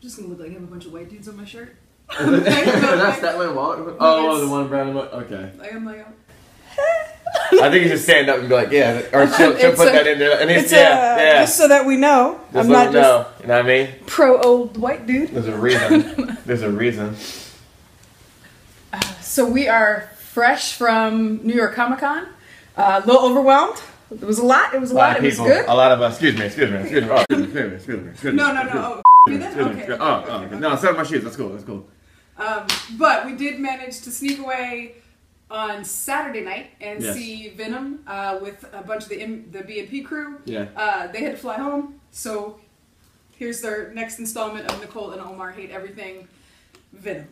just gonna look like I have a bunch of white dudes on my shirt. That's that one wallet? Oh, the one brown one. Okay. I'm like, I think you should stand up and be like, yeah, or she'll put that in there. And he's, yeah. Just so that we know. I'm not just you know what I mean? Pro old white dude. There's a reason. There's a reason. So we are fresh from New York Comic Con. A little overwhelmed. It was a lot. It was a lot. It was good. A lot of us. Excuse me. Oh, excuse me. No. Oh, okay. Oh, no, set up my shoes. That's cool. But we did manage to sneak away on Saturday night and see Venom with a bunch of the B&P crew. Yeah. They had to fly home, so here's their next installment of Nicole and Omar Hate Everything, Venom.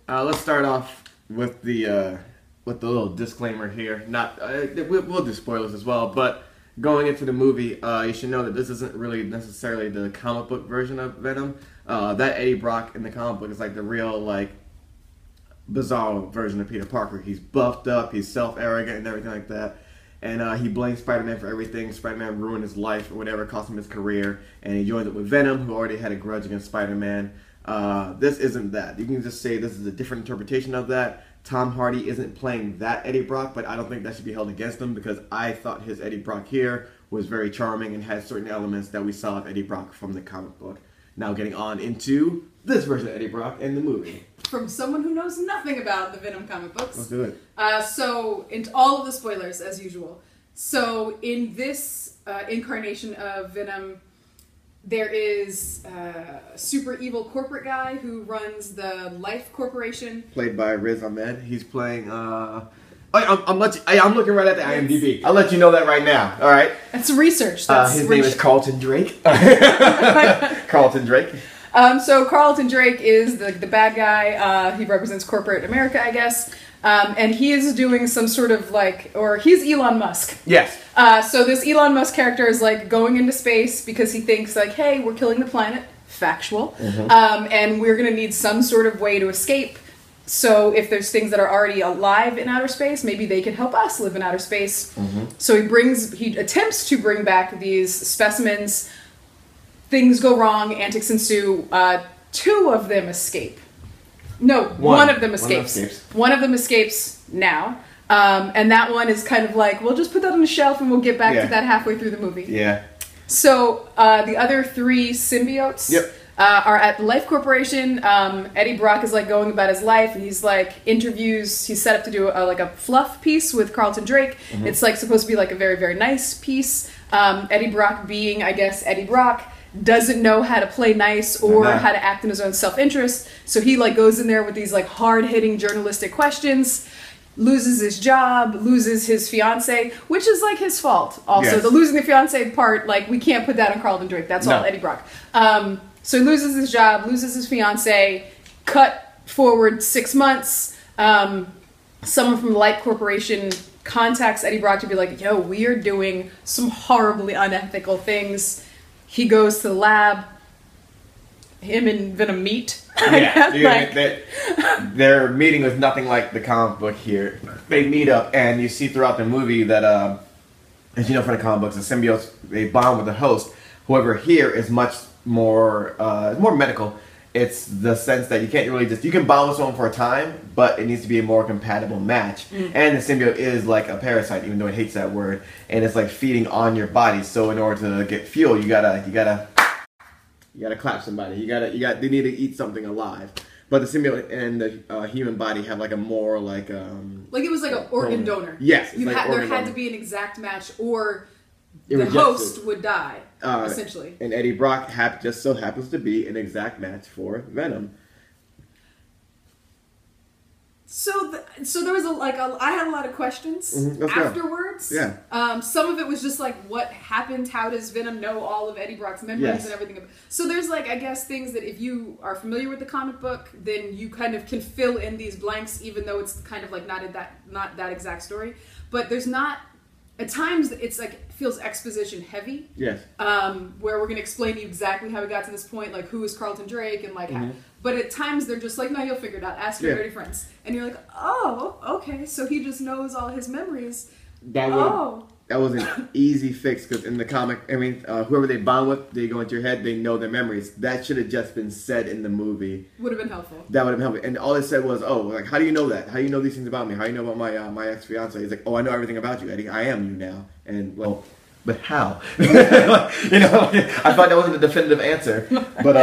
Let's start off with the little disclaimer here. Not we'll do spoilers as well, but going into the movie, you should know that this isn't really necessarily the comic book version of Venom. That Eddie Brock in the comic book is like the real like bizarre version of Peter Parker. He's buffed up, he's self-arrogant and everything like that. And he blames Spider-Man for everything. Spider-Man ruined his life or whatever, cost him his career. And he joins up with Venom, who already had a grudge against Spider-Man. This isn't that. You can just say this is a different interpretation of that. Tom Hardy isn't playing that Eddie Brock, but I don't think that should be held against him because I thought his Eddie Brock here was very charming and had certain elements that we saw of Eddie Brock from the comic book. Now getting on into this version of Eddie Brock in the movie. From someone who knows nothing about the Venom comic books. Let's do it. So, into all of the spoilers, as usual. So, in this incarnation of Venom, there is a super evil corporate guy who runs the Life Corporation. Played by Riz Ahmed. He's playing... I'm looking right at the IMDb. I'll let you know that right now. All right. That's research. His name is Carlton Drake. Carlton Drake. So Carlton Drake is the bad guy. He represents corporate America, I guess. And he is doing some sort of he's Elon Musk. Yes. So this Elon Musk character is like going into space because he thinks like, hey, we're killing the planet. Factual. Mm-hmm. And we're going to need some sort of way to escape. So if there's things that are already alive in outer space, maybe they can help us live in outer space. Mm-hmm. So he attempts to bring back these specimens. Things go wrong, antics ensue. 2 of them escape. No, one of them escapes. One of them escapes now. And that one is kind of like, we'll just put that on the shelf and we'll get back to that halfway through the movie. Yeah. So the other 3 symbiotes are at the Life Corporation. Eddie Brock is like going about his life and he's like interviews. He's set up to do a fluff piece with Carlton Drake. Mm-hmm. It's like supposed to be like a very, very nice piece. Eddie Brock being, I guess, Eddie Brock, doesn't know how to play nice or how to act in his own self-interest. So he like goes in there with these like hard-hitting journalistic questions, loses his job, loses his fiance, which is like his fault. Also, the losing the fiance part, like we can't put that on Carlton Drake. That's all Eddie Brock. So he loses his job, loses his fiance. Cut forward 6 months. Someone from the Light Corporation contacts Eddie Brock to be like, "Yo, we are doing some horribly unethical things." He goes to the lab. Him and Venom meet. Yeah, their meeting was nothing like the comic book here. They meet up, and you see throughout the movie that, as you know from the comic books, the symbiotes, they bond with the host. However, here is much more, more medical. It's the sense that you can't really you can bond with someone for a time, but it needs to be a more compatible match. Mm. And the symbiote is like a parasite, even though it hates that word, and it's like feeding on your body. So in order to get fuel, you gotta clap somebody. They need to eat something alive. But the symbiote and the human body have like a more like it was like an organ donor. Yes, there had to be an exact match, or the host would die. Essentially. And Eddie Brock just so happens to be an exact match for Venom. So there was I had a lot of questions afterwards. Go. Yeah. Some of it was just like, what happened? How does Venom know all of Eddie Brock's memories and everything? So there's I guess things that if you are familiar with the comic book, then you kind of can fill in these blanks, even though it's kind of like not that exact story. But there's not. At times, it's feels exposition heavy. Yes. Where we're going to explain to you exactly how we got to this point, like who is Carlton Drake and how. But at times, they're just like, no, you'll figure it out. Ask your nerdy friends. And you're like, oh, okay, so he just knows all his memories. that was an easy fix because in the comic, I mean, whoever they bond with, they go into your head, they know their memories. That should have just been said in the movie. Would have been helpful. That would have been helpful. And all they said was, "Oh, like, how do you know that? How do you know these things about me? How do you know about my ex fiance?" He's like, "Oh, I know everything about you, Eddie. I am you now." And well, but how? You know, I thought that wasn't a definitive answer, but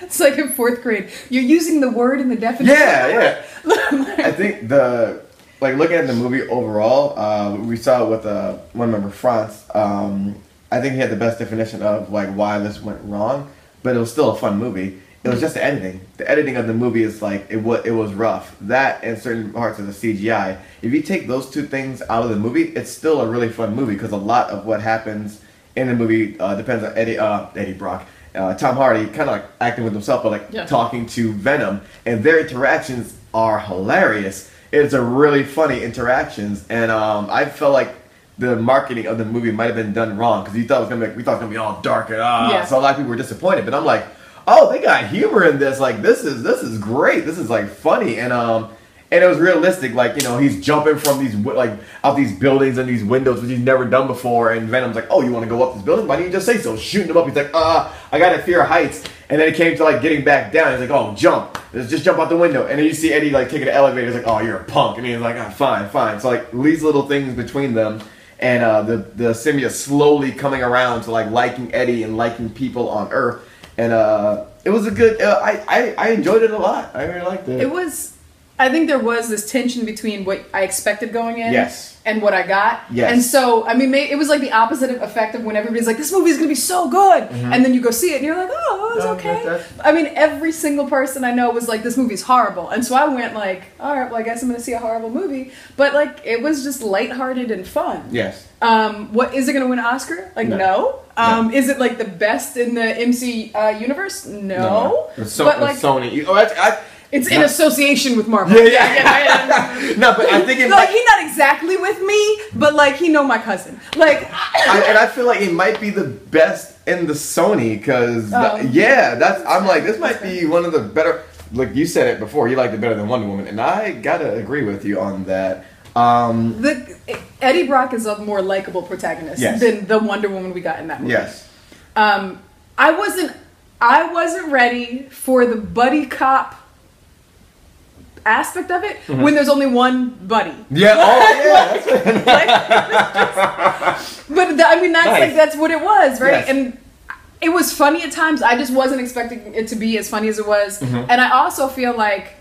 it's like in 4th grade. You're using the word in the definition. Yeah. I think looking at the movie overall, we saw it with one member, Franz. I think he had the best definition of like why this went wrong, but it was still a fun movie. It was just the editing. The editing of the movie is like it was rough. That and certain parts of the CGI. If you take those two things out of the movie, it's still a really fun movie because a lot of what happens in the movie depends on Eddie Brock. Tom Hardy kind of like acting with himself, but like talking to Venom, and their interactions are hilarious. It's a really funny interactions, and I felt like the marketing of the movie might have been done wrong because we thought it was gonna be all dark and so a lot of people were disappointed. But I'm like, oh, they got humor in this. Like this is great. This is like funny and it was realistic. Like, you know, he's jumping from these like out these buildings and these windows which he's never done before. And Venom's like, oh, you want to go up this building? Why didn't you just say so? Shooting him up. He's like, I got a fear of heights. And then it came to like getting back down. He's like, oh, jump. Just jump out the window. And then you see Eddie like taking the elevator. He's like, oh, you're a punk. And he's like, fine. So like these little things between them. And the symbiote slowly coming around to like liking Eddie and liking people on Earth. And it was a good. I enjoyed it a lot. I really liked it. It was. I think there was this tension between what I expected going in and what I got. Yes. And so, I mean, it was like the opposite effect of when everybody's like, this movie's going to be so good. Mm-hmm. And then you go see it and you're like, oh, it was okay. I mean, every single person I know was like, this movie's horrible. And so I went like, all right, well, I guess I'm going to see a horrible movie. But like, it was just lighthearted and fun. Yes. What is it going to win an Oscar? Like, no. Is it like the best in the MC universe? No. But like Sony. It's in association with Marvel. Yeah. No, but I think it like he's not exactly with me, but like he know my cousin. Like, and I feel like it might be the best in the Sony because I'm like this might be one of the better. Like you said it before, you liked it better than Wonder Woman, and I gotta agree with you on that. Eddie Brock is a more likable protagonist than the Wonder Woman we got in that movie. Yes. I wasn't ready for the buddy cop aspect of it when there's only one buddy. Yeah. But I mean, that's like that's what it was, right? Yes. And it was funny at times. I just wasn't expecting it to be as funny as it was. Mm-hmm. And I also feel like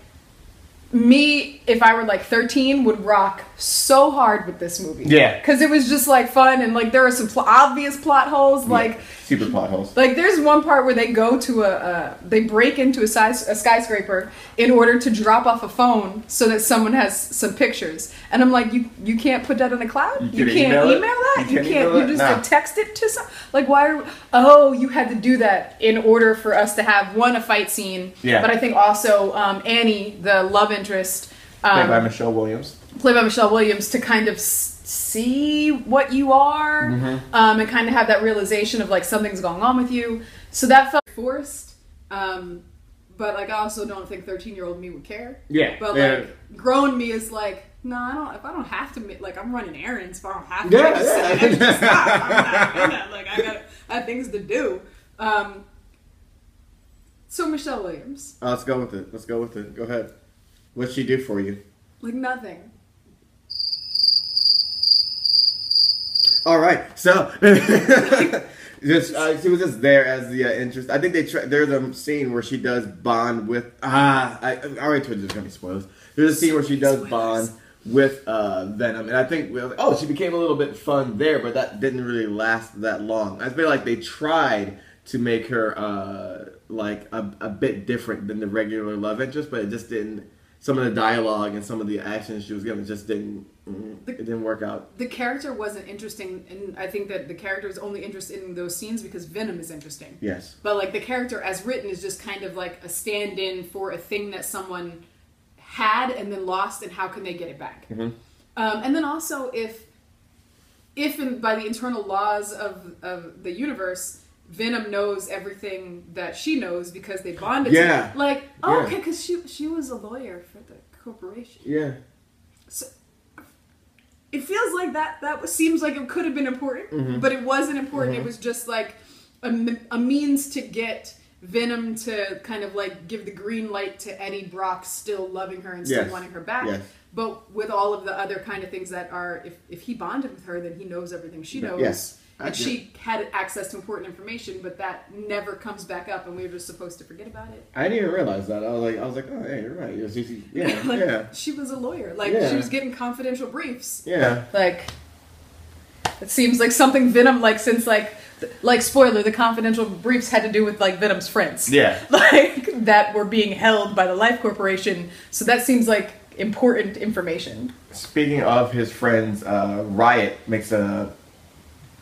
me, if I were like 13, would rock so hard with this movie. Yeah. Because it was just like fun and like there are some obvious plot holes. Like super plot holes. Like there's one part where they go to they break into a skyscraper in order to drop off a phone so that someone has some pictures. And I'm like, you can't put that in a cloud? You can't email that? You just like, text it to some like you had to do that in order for us to have a fight scene. Yeah. But I think also Annie, the love interest, played by Michelle Williams, to kind of see what you are, and kind of have that realization of like something's going on with you. So that felt forced, but like I also don't think 13-year-old me would care. Yeah. But like grown me is like, no, I don't. If I don't have to, like I'm running errands. If I don't have to, I just stop. I'm not gonna. Like I have things to do. So Michelle Williams. Let's go with it. Go ahead. What'd she do for you? Like nothing. All right, so she was just there as the interest. I think there's a scene where she does bond with. I already told you there's gonna be spoilers. There's a scene where she does bond with Venom, and I think she became a little bit fun there, but that didn't really last that long. I feel like they tried to make her like a bit different than the regular love interest, but it just didn't. Some of the dialogue and some of the actions she was given just didn't work out. The character wasn't interesting, and I think that the character is only interested in those scenes because Venom is interesting. Yes. But like the character as written is just kind of like a stand-in for a thing that someone had and then lost, and how can they get it back? Mm-hmm. And then also if by the internal laws of the universe, Venom knows everything that she knows because they bonded. Yeah. Like, okay, because she was a lawyer for the corporation. Yeah. So, it feels like seems like it could have been important, but it wasn't important. It was just like a means to get Venom to kind of like give the green light to Eddie Brock still loving her and still wanting her back. Yes. But with all of the other kind of things that are, if he bonded with her, then he knows everything she knows. Yes. And she had access to important information, but that never comes back up, and we were just supposed to forget about it. I didn't even realize that. I was like, oh, hey, you're right. She was a lawyer. Like, she was getting confidential briefs. Yeah. Like, it seems like something Venom, like, since, like, spoiler, the confidential briefs had to do with, like, Venom's friends. Yeah. Like, that were being held by the Life Corporation. So that seems like important information. Speaking of his friends, Riot makes a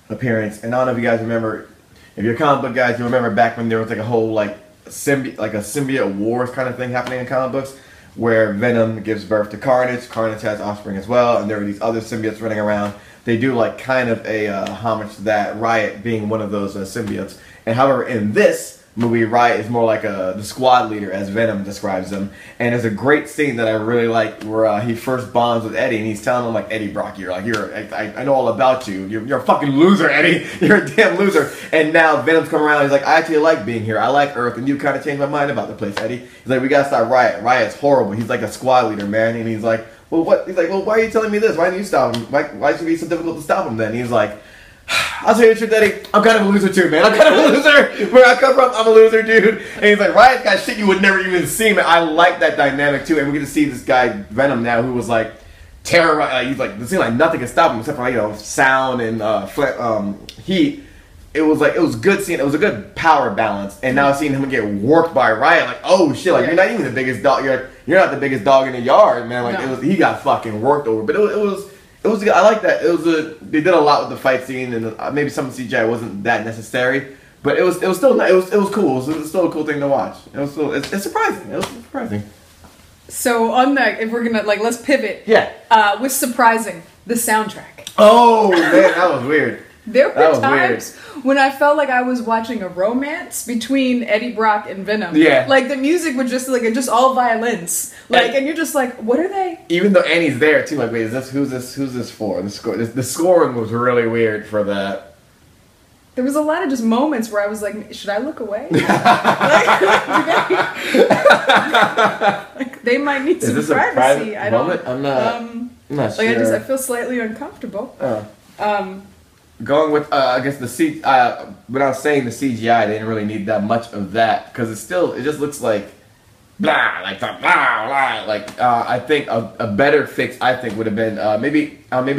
appearance, and I don't know if you guys remember, if you're comic book guys, you remember back when there was like a whole like a symbiote wars kind of thing happening in comic books, where Venom gives birth to Carnage, Carnage has offspring as well, and there were these other symbiotes running around. They do like kind of a homage to that, Riot being one of those symbiotes. And however, in this movie, Riot is more like the squad leader, as Venom describes him. And there's a great scene that I really like where he first bonds with Eddie, and he's telling him like, Eddie Brock, I know all about you. You're a fucking loser, Eddie. You're a damn loser. And now Venom's come around. He's like, I actually like being here. I like Earth, and you kind of changed my mind about the place, Eddie. He's like, we gotta stop Riot. Riot's horrible. He's like a squad leader, man. And he's like, well, what? He's like, well, why are you telling me this? Why didn't you stop him? Why should it be so difficult to stop him then? And he's like, I'll tell you the truth, Eddie. I'm kind of a loser too, man. I'm kind of a loser. Where I come from, I'm a loser, dude. And he's like, Riot's got shit you would never even see, man. I like that dynamic too. And we get to see this guy Venom now, who was like terrorized. He's like, it seemed like nothing could stop him except for sound and heat. It was good seeing. It was a good power balance. And now seeing him get worked by Riot, like, oh shit, like you're not even the biggest dog. You're not the biggest dog in the yard, man. Like he got fucking worked over. But it was good. I like that. They did a lot with the fight scene, and maybe some CGI wasn't that necessary, but it was still nice. It was cool. It was still a cool thing to watch. It's surprising. It was surprising. So on that, if we're gonna let's pivot. Yeah. With surprising the soundtrack. Oh man, that was weird. There were times when I felt like I was watching a romance between Eddie Brock and Venom. Yeah. Like the music was just all violins. And you're just like, what are they? Even though Annie's there too, like, wait, who's this for? The scoring was really weird for that. There was a lot of just moments where I was like, should I look away? They might need some privacy. I don't. I'm not sure. I feel slightly uncomfortable. Going with, I guess when I was saying the CGI, they didn't really need that much of that, because it just looks like, blah, like, blah, blah, like, I think a better fix, would have been, maybe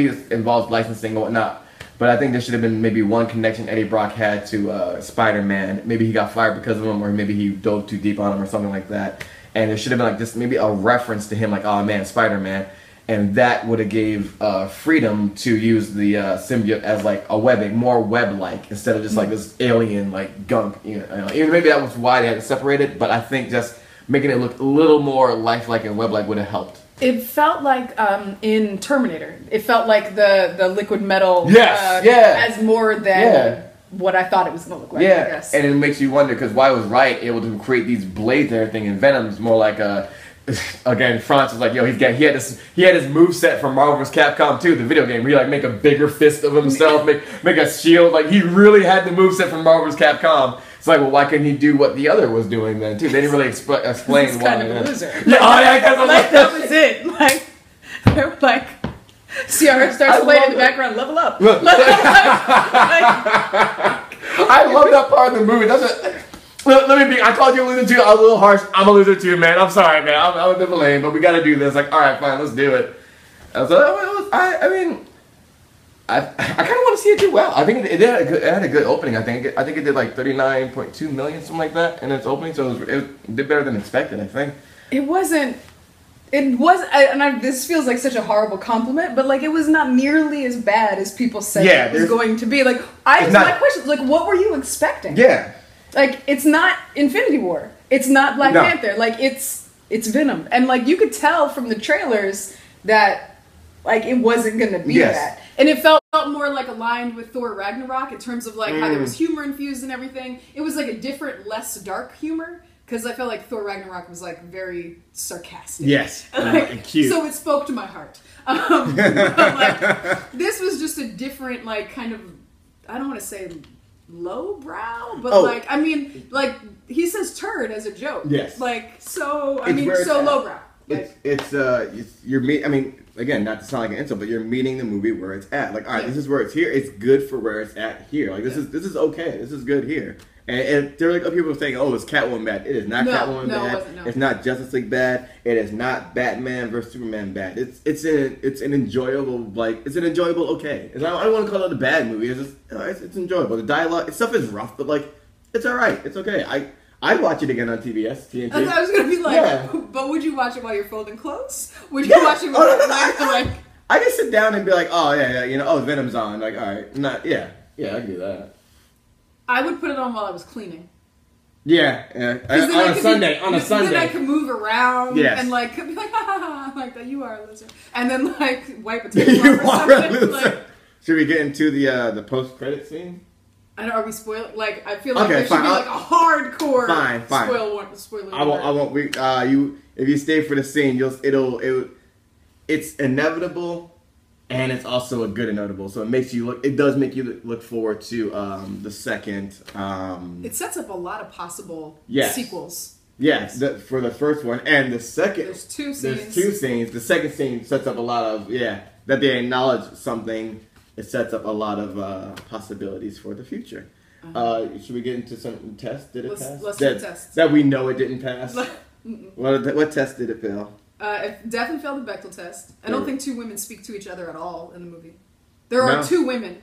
this involves licensing and whatnot, but I think there should have been maybe one connection Eddie Brock had to Spider-Man. Maybe he got fired because of him, or maybe he dove too deep on him or something like that, and there should have been like just maybe a reference to him, like, oh man, Spider-Man. And that would have gave freedom to use the symbiote as like a webbing, more web-like, instead of just like this alien like gunk. Even maybe that was why they had to separate it. But I think just making it look a little more lifelike and web-like would have helped. It felt like in Terminator. It felt like the liquid metal. As more than what I thought it was going to look like. Yeah, I guess. And it makes you wonder, because why was Riot able to create these blades and everything, and Venom's more like a. Again, Franz was like, yo, he had his moveset from Marvel vs. Capcom 2, the video game, where he like make a bigger fist of himself, make a shield. Like, he really had the moveset from Marvel vs. Capcom. It's like, well, why couldn't he do what the other was doing then too? They didn't really explain why. Kind of a loser. Yeah, that was it. Like, they were like, Ciara starts playing in the background, level up. I love that part of the movie. Let me be. I called you a loser too. I was a little harsh. I'm a loser too, man. I'm sorry, man. I'm a bit of a lame, but we got to do this. Like, all right, fine, let's do it. I kind of want to see it do well. I think it had a good opening. I think it did like 39.2 million, something like that, in its opening. So it did better than expected, I think. It wasn't. This feels like such a horrible compliment, but like it was not nearly as bad as people said it was going to be. Like, my question is, like, what were you expecting? Yeah. Like, it's not Infinity War. It's not Black Panther. Like, it's Venom. And, like, you could tell from the trailers that, like, it wasn't going to be that. And it felt more, like, aligned with Thor Ragnarok in terms of, like, how there was humor infused and everything. It was, like, a different, less dark humor. because I felt like Thor Ragnarok was like very sarcastic. Yes, and cute. So it spoke to my heart. But, like, this was just a different, like, kind of, I don't want to say lowbrow, but like, I mean, like, he says turd as a joke. Yes. Like, so, I mean, so lowbrow. Like, You're I mean, again, not to sound like an insult, but you're meeting the movie where it's at. Like, all right, this is where it's here. It's good for where it's at here. Like, this is okay. This is good here. And there are like people saying, "Oh, it's Catwoman bad." It is not Catwoman bad. It's not Justice League bad. It is not Batman versus Superman bad. It's an enjoyable okay. I don't want to call it a bad movie. It's enjoyable. The dialogue stuff is rough, but like it's all right. It's okay. I'd watch it again on TBS, TNT. I was gonna be like, but would you watch it while you're folding clothes? Would you watch it while like? I just sit down and be like, oh yeah, Venom's on. Like, all right, I can do that. I would put it on while I was cleaning. Yeah. On a Sunday. Then I could move around and like be like, ha ha ha, like that. You are a loser, and then like wipe a table off or something. Like, should we get into the post credit scene? I don't. Are we spoiling? Like, I feel like there should be like a hardcore spoiler. I won't. If you stay for the scene, it's inevitable. And it's also a good inevitable, so it does make you look forward to the second. It sets up a lot of possible sequels. Yes, for the first one and the second. There's two scenes. The second scene sets up a lot of that they acknowledge something. It sets up a lot of possibilities for the future. Should we get into some tests? Did it pass? Let's do tests. That we know it didn't pass. What test did it fail? It definitely failed the Bechdel test. I don't think two women speak to each other at all in the movie. There are two women.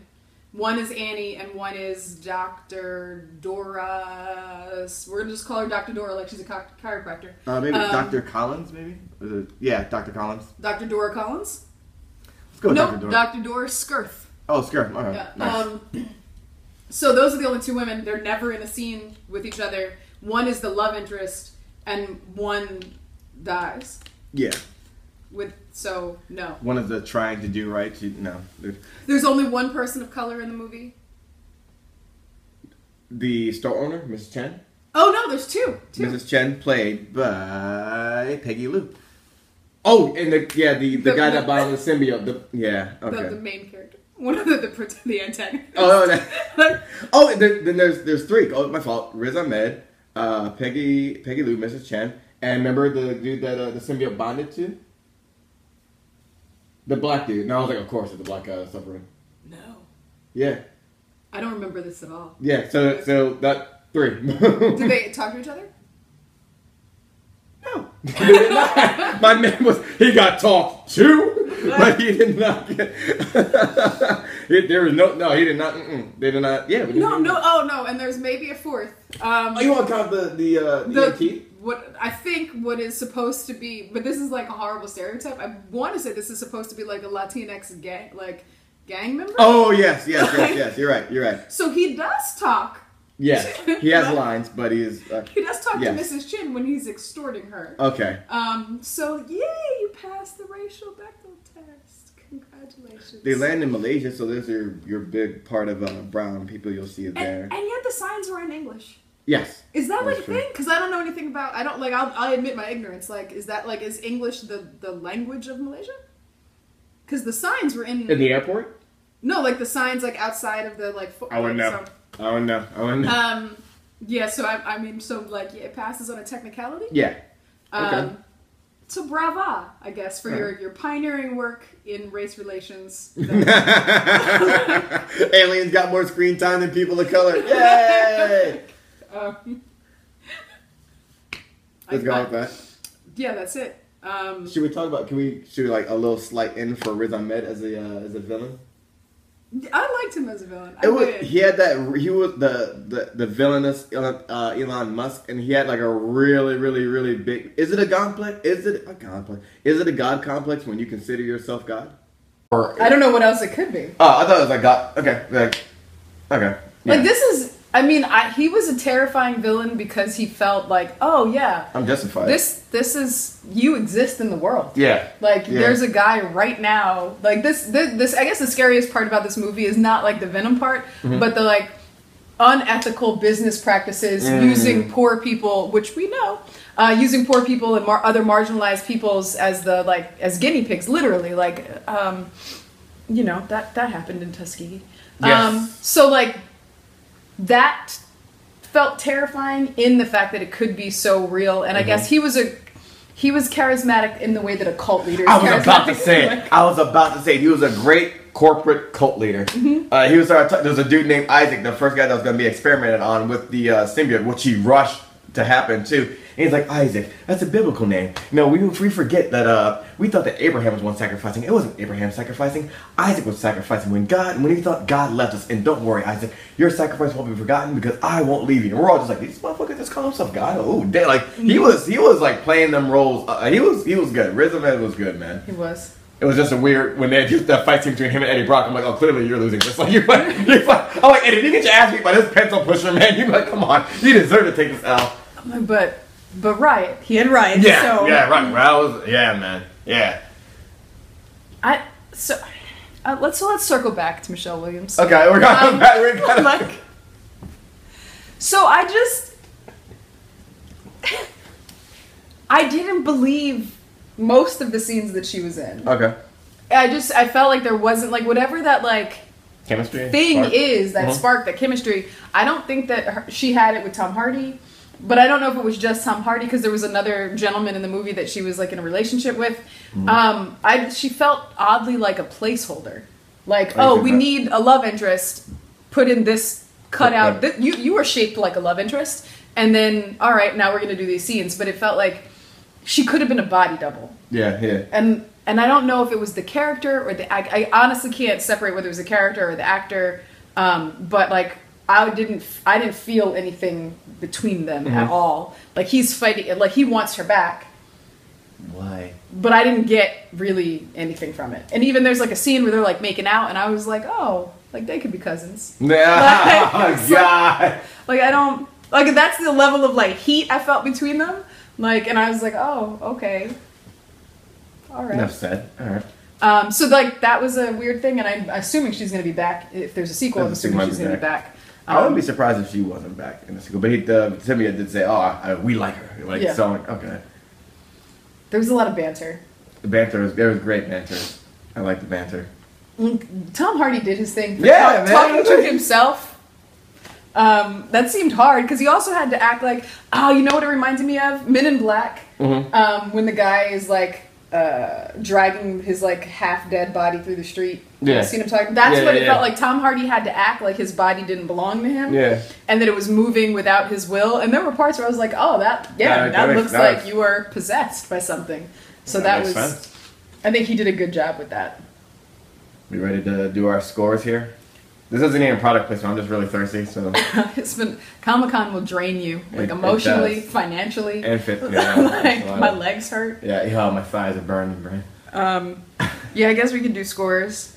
One is Annie and one is Dr. Dora. We're going to just call her Dr. Dora like she's a chiropractor. Maybe Dr. Collins, maybe? Dr. Collins. Dr. Dora Collins? Let's go with Dr. Dora. Dr. Dora Skirth. Oh, Skirth. Okay. Yeah. Nice. So those are the only two women. They're never in a scene with each other. One is the love interest and one dies. Yeah. No. One of the trying to do right. No. There's only one person of color in the movie. The store owner, Mrs. Chen. Oh no, there's two. Mrs. Chen played by Peggy Lou. Oh, and the guy that bought the symbiote. The main character. One of the antagonist. Then there's three. Oh, my fault. Riz Ahmed, Peggy Lou, Mrs. Chen. And remember the dude that the symbiote bonded to? The black dude. And I was like, of course, it's the black guy that's suffering. No. Yeah. I don't remember this at all. Yeah, so that three. Did they talk to each other? No. They did not. My man he got talked to, but he did not get... there was he did not... They did not... Yeah. No, and there's maybe a fourth. You want to count the what is supposed to be, but this is like a horrible stereotype. I want to say this is supposed to be like a Latinx gang member. Oh yes. You're right. So he does talk. Yes, he has lines, but he is. He does talk to Mrs. Chin when he's extorting her. Okay. So yay, you passed the racial Bechdel test. Congratulations. They land in Malaysia, so there's your big part of brown people you'll see there. And yet the signs were in English. Yes. Is that like a thing? Because I don't know anything about. I don't like. I'll admit my ignorance. Like, is that like is English the language of Malaysia? Because the signs were in the airport. No, like the signs like outside of the like. I wouldn't know. I wouldn't know. Yeah. So I mean, it passes on a technicality. Yeah. Okay. So brava, I guess, for your pioneering work in race relations. Aliens got more screen time than people of color. Yay! Let's go with that. Yeah, that's it. Should we talk about? Should we like a little slight in for Riz Ahmed as a villain? I liked him as a villain. He had that. He was the villainous Elon Musk, and he had like a really, really, really big. Is it a complex? Is it a complex? Is it a God complex when you consider yourself God? I don't know what else it could be. Oh, I thought it was like God. Okay. Okay. Yeah. Like this is. I mean, he was a terrifying villain because he felt like, oh yeah, I'm justified. This is you exist in the world. Yeah. There's a guy right now. Like this. I guess the scariest part about this movie is not like the Venom part, but the like unethical business practices using poor people, which we know, using poor people and other marginalized peoples as as guinea pigs, literally. You know, that happened in Tuskegee. Yes. So like that felt terrifying in the fact that it could be so real, and I guess he was charismatic in the way that a cult leader is I was about to say he was a great corporate cult leader. He was there's a dude named Isaac, the first guy that was going to be experimented on with the symbiote, which he rushed to happen too. And he's like, Isaac, that's a biblical name. No, we forget that we thought that Abraham was one sacrificing. It wasn't Abraham sacrificing. Isaac was sacrificing when he thought God left us. And don't worry, Isaac, your sacrifice won't be forgotten because I won't leave you. And we're all just like, these motherfuckers just call himself God. Oh, damn! Like he was like playing them roles. He was good. Riz Ahmed was good, man. He was. It was just a weird when they had that fight scene between him and Eddie Brock. I'm like, oh, clearly you're losing this. Like, I'm like, Eddie, you get your ass beat by this pencil pusher, man. You're like, come on, you deserve to take this L. But Riot, he had Riot. Yeah, so, yeah, right. Man, yeah. Let's circle back to Michelle Williams. Okay, we're going back. We're gonna So I didn't believe most of the scenes that she was in. Okay. I felt like there wasn't like whatever that like chemistry thing spark? is that spark, that chemistry. I don't think that she had it with Tom Hardy. But I don't know if it was just Tom Hardy because there was another gentleman in the movie that she was like in a relationship with. She felt oddly like a placeholder. Like, we need a love interest. Put in this cutout. You were shaped like a love interest, and then all right, now we're gonna do these scenes. But it felt like she could have been a body double. Yeah, yeah. And I don't know if it was the character or I honestly can't separate whether it was the character or the actor. But like. I didn't feel anything between them at all. Like he's fighting, like he wants her back. Why? But I didn't get really anything from it. And even there's like a scene where they're like making out, and I was like, oh, like they could be cousins. Yeah, oh God. Like I don't like that's the level of like heat I felt between them. Like, and I was like, oh, okay, all right. Enough said. All right. So like that was a weird thing, and I'm assuming she's gonna be back if there's a sequel. I'm assuming she's gonna be back. I wouldn't be surprised if she wasn't back in the sequel. But Timmy did say, we like her. Like, yeah. So, okay. There was a lot of banter. There was great banter. I like the banter. Tom Hardy did his thing. Yeah, man. Talking to himself. That seemed hard, because he also had to act like, you know what it reminded me of? Men in Black. Mm-hmm. When the guy is like, dragging his like half dead body through the street. Yeah. Seen him talking. That's what it felt like. Tom Hardy had to act like his body didn't belong to him. Yeah. And that it was moving without his will. And there were parts where I was like, oh, that looks like you were possessed by something. So that was sense. I think he did a good job with that. We ready to do our scores here? This isn't even product placement. I'm just really thirsty. So it's been Comic-Con will drain you, like emotionally, financially, and fit. Like my legs hurt. Yeah, my thighs are burning, brain. Yeah, I guess we can do scores.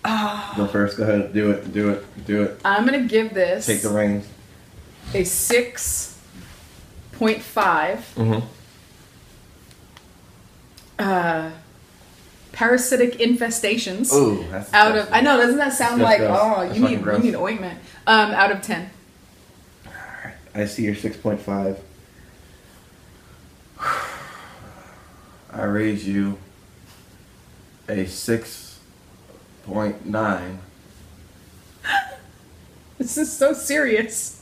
Go first. Go ahead. Do it. I'm gonna give this. Take the reins. A 6.5. Mm-hmm. Parasitic infestations. Ooh, that's out of. I know, doesn't that sound like gross. you need ointment? Out of 10. All right, I see your 6.5. I raise you a 6.9. This is so serious.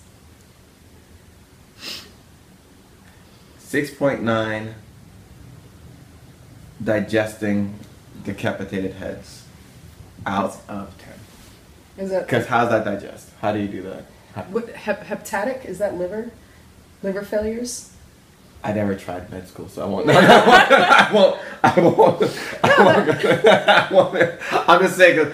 6.9. Digesting decapitated heads out of 10. Is that because how's that digest? How do you do that? What hepatic is that? Liver failures? I never tried med school, so I won't. I won't. I'm just saying, cause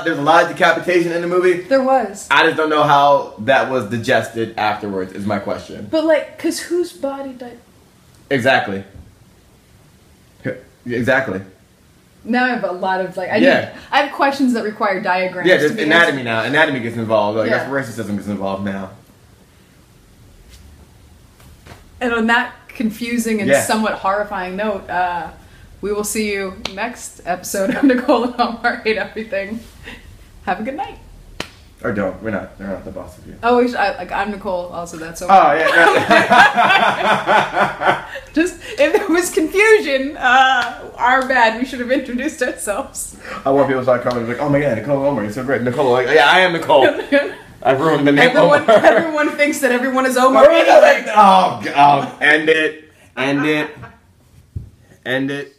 there's a lot of decapitation in the movie. There was. I just don't know how that was digested afterwards. Is my question. But like, cause whose body died? Exactly. Now I have a lot of like I have questions that require diagrams. Yeah, there's anatomy now. Anatomy gets involved. Like racism gets involved now. And on that confusing and somewhat horrifying note, we will see you next episode of Nicole and Omar Hate Everything. Have a good night. Or don't. We're not the boss of you. Oh, I'm Nicole. Also, that's so. Oh yeah. Just if there was confusion, our bad. We should have introduced ourselves. I want people to start calling me like, oh my god, Nicole Omar, you're so great. Nicole, like, yeah, I am Nicole. I've ruined the name. Everyone thinks that everyone is Omar. Oh, God. End it. End it. End it.